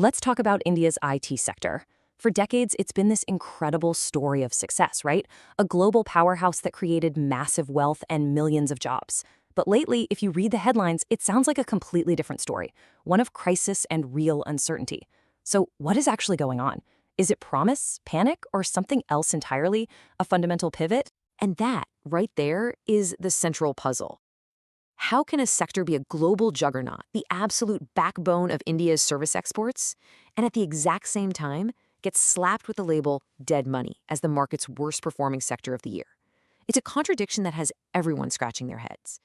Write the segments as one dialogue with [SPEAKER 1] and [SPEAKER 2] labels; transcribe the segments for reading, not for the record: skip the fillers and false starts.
[SPEAKER 1] Let's talk about India's IT sector. For decades, it's been this incredible story of success, right? A global powerhouse that created massive wealth and millions of jobs. But lately, if you read the headlines, it sounds like a completely different story, one of crisis and real uncertainty. So what is actually going on? Is it promise, panic, or something else entirely, a fundamental pivot? And that, right there, is the central puzzle. How can a sector be a global juggernaut, the absolute backbone of India's service exports, and at the exact same time get slapped with the label dead money as the market's worst performing sector of the year? It's a contradiction that has everyone scratching their heads.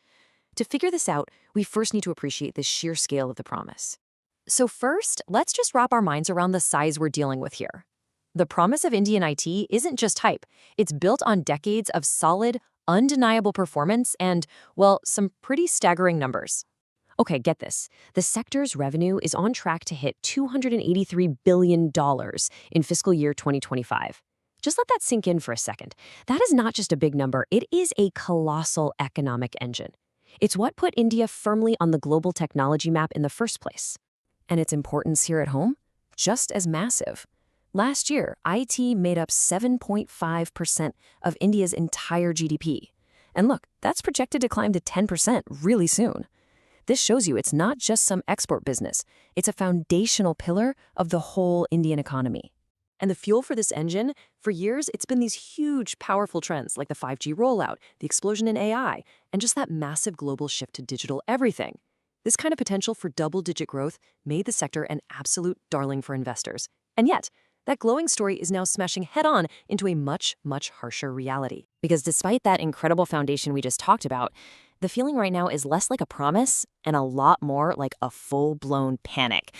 [SPEAKER 1] To figure this out, we first need to appreciate the sheer scale of the promise. So first, let's just wrap our minds around the size we're dealing with here. The promise of Indian IT isn't just hype. It's built on decades of solid, undeniable performance and, well, some pretty staggering numbers. Okay, get this. The sector's revenue is on track to hit $283 billion in fiscal year 2025. Just let that sink in for a second. That is not just a big number, it is a colossal economic engine. It's what put India firmly on the global technology map in the first place. And its importance here at home? Just as massive. Last year, IT made up 7.5% of India's entire GDP. And look, that's projected to climb to 10% really soon. This shows you it's not just some export business. It's a foundational pillar of the whole Indian economy. And the fuel for this engine? For years, it's been these huge, powerful trends like the 5G rollout, the explosion in AI, and just that massive global shift to digital everything. This kind of potential for double-digit growth made the sector an absolute darling for investors. And yet, that glowing story is now smashing head-on into a much, much harsher reality. Because despite that incredible foundation we just talked about, the feeling right now is less like a promise and a lot more like a full-blown panic.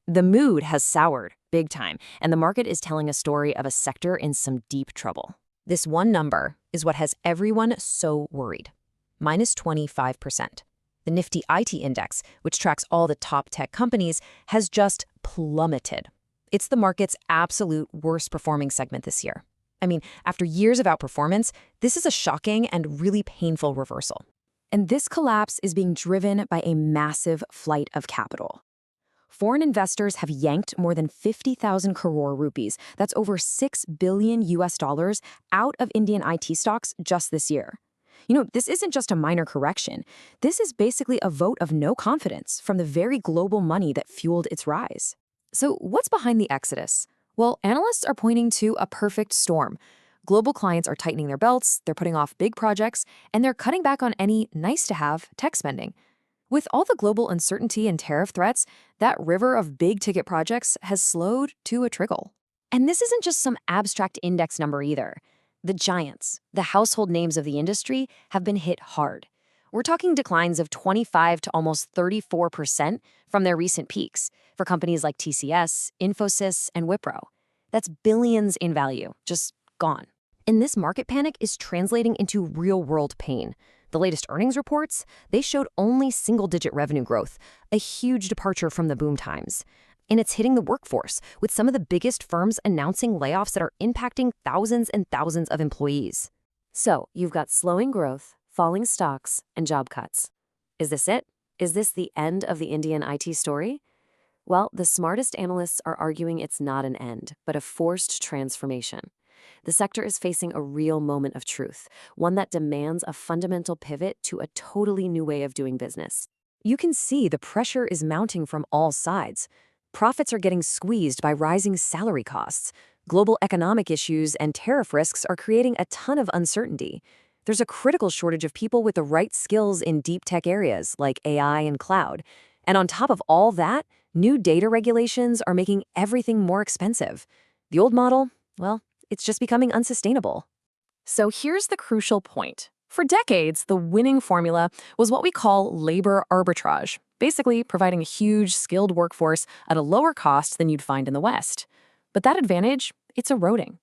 [SPEAKER 1] The mood has soured big time, and the market is telling a story of a sector in some deep trouble. This one number is what has everyone so worried. Minus 25%. The Nifty IT index, which tracks all the top tech companies, has just plummeted. It's the market's absolute worst performing segment this year. I mean, after years of outperformance, this is a shocking and really painful reversal. And this collapse is being driven by a massive flight of capital. Foreign investors have yanked more than 50,000 crore rupees, that's over $6 billion out of Indian IT stocks just this year. You know, this isn't just a minor correction. This is basically a vote of no confidence from the very global money that fueled its rise. So what's behind the exodus? Well, analysts are pointing to a perfect storm. Global clients are tightening their belts, they're putting off big projects, and they're cutting back on any nice-to-have tech spending. With all the global uncertainty and tariff threats, that river of big-ticket projects has slowed to a trickle. And this isn't just some abstract index number either. The giants, the household names of the industry, have been hit hard. We're talking declines of 25 to almost 34% from their recent peaks for companies like TCS, Infosys, and Wipro. That's billions in value, just gone. And this market panic is translating into real-world pain. The latest earnings reports, they showed only single-digit revenue growth, a huge departure from the boom times. And it's hitting the workforce, with some of the biggest firms announcing layoffs that are impacting thousands and thousands of employees. So, you've got slowing growth, falling stocks, and job cuts. Is this it? Is this the end of the Indian IT story? Well, the smartest analysts are arguing it's not an end, but a forced transformation. The sector is facing a real moment of truth, one that demands a fundamental pivot to a totally new way of doing business. You can see the pressure is mounting from all sides. Profits are getting squeezed by rising salary costs. Global economic issues and tariff risks are creating a ton of uncertainty. There's a critical shortage of people with the right skills in deep tech areas like AI and cloud. And on top of all that, new data regulations are making everything more expensive. The old model, well, it's just becoming unsustainable. So here's the crucial point. For decades, the winning formula was what we call labor arbitrage, basically providing a huge, skilled workforce at a lower cost than you'd find in the West. But that advantage, it's eroding.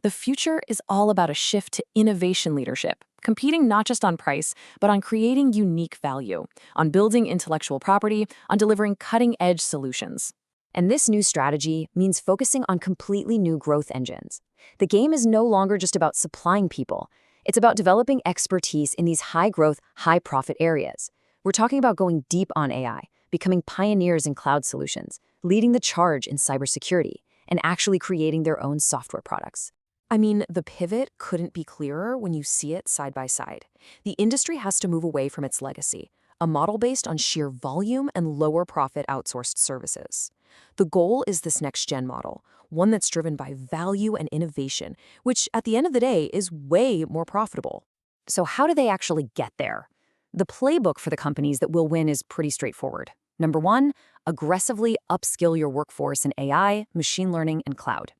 [SPEAKER 1] The future is all about a shift to innovation leadership, competing not just on price, but on creating unique value, on building intellectual property, on delivering cutting-edge solutions. And this new strategy means focusing on completely new growth engines. The game is no longer just about supplying people. It's about developing expertise in these high-growth, high-profit areas. We're talking about going deep on AI, becoming pioneers in cloud solutions, leading the charge in cybersecurity, and actually creating their own software products. I mean, the pivot couldn't be clearer when you see it side by side. The industry has to move away from its legacy, a model based on sheer volume and lower profit outsourced services. The goal is this next-gen model, one that's driven by value and innovation, which at the end of the day is way more profitable. So how do they actually get there? The playbook for the companies that will win is pretty straightforward. Number one, aggressively upskill your workforce in AI, machine learning, and cloud.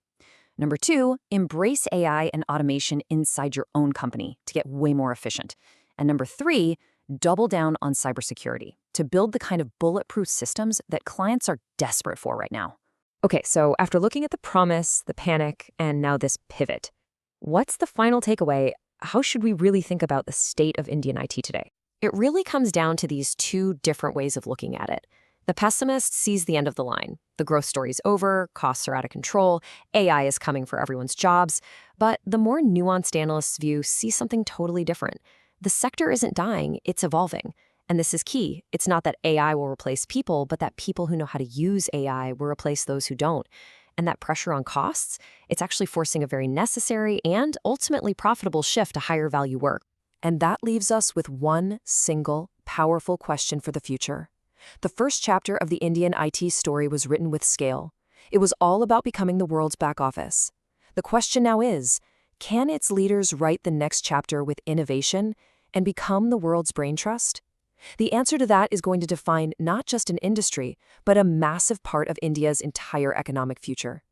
[SPEAKER 1] Number two, embrace AI and automation inside your own company to get way more efficient. And number three, double down on cybersecurity to build the kind of bulletproof systems that clients are desperate for right now. Okay, so after looking at the promise, the panic, and now this pivot, what's the final takeaway? How should we really think about the state of Indian IT today? It really comes down to these two different ways of looking at it. The pessimist sees the end of the line. The growth story's over, costs are out of control, AI is coming for everyone's jobs. But the more nuanced analyst's view sees something totally different. The sector isn't dying, it's evolving. And this is key. It's not that AI will replace people, but that people who know how to use AI will replace those who don't. And that pressure on costs, it's actually forcing a very necessary and ultimately profitable shift to higher value work. And that leaves us with one single, powerful question for the future. The first chapter of the Indian IT story was written with scale. It was all about becoming the world's back office. The question now is, can its leaders write the next chapter with innovation and become the world's brain trust? The answer to that is going to define not just an industry, but a massive part of India's entire economic future.